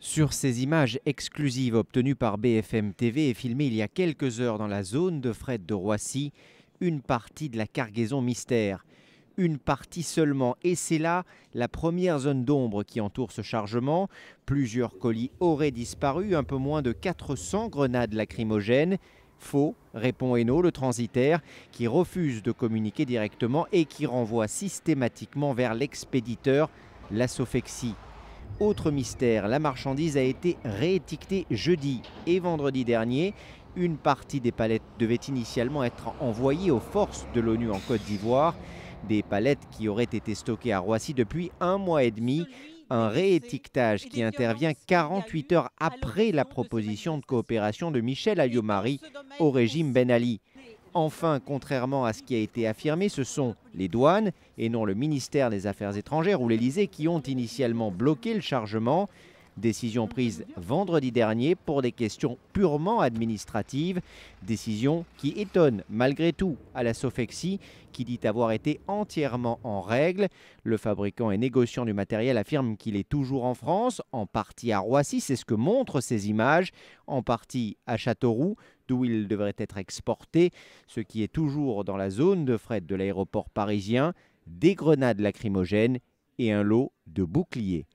Sur ces images exclusives obtenues par BFM TV et filmées il y a quelques heures dans la zone de fret de Roissy, une partie de la cargaison mystère. Une partie seulement, et c'est là la première zone d'ombre qui entoure ce chargement. Plusieurs colis auraient disparu, un peu moins de 400 grenades lacrymogènes. Faux, répond Hainaut, le transitaire, qui refuse de communiquer directement et qui renvoie systématiquement vers l'expéditeur, la Sofexi. Autre mystère, la marchandise a été réétiquetée jeudi et vendredi dernier. Une partie des palettes devait initialement être envoyée aux forces de l'ONU en Côte d'Ivoire. Des palettes qui auraient été stockées à Roissy depuis un mois et demi. Un réétiquetage qui intervient 48 heures après la proposition de coopération de Michel Ayomari au régime Ben Ali. Enfin, contrairement à ce qui a été affirmé, ce sont les douanes et non le ministère des Affaires étrangères ou l'Élysée qui ont initialement bloqué le chargement. Décision prise vendredi dernier pour des questions purement administratives. Décision qui étonne malgré tout à la Sofexi qui dit avoir été entièrement en règle. Le fabricant et négociant du matériel affirme qu'il est toujours en France, en partie à Roissy, c'est ce que montrent ces images, en partie à Châteauroux, d'où il devrait être exporté, ce qui est toujours dans la zone de fret de l'aéroport parisien, des grenades lacrymogènes et un lot de boucliers.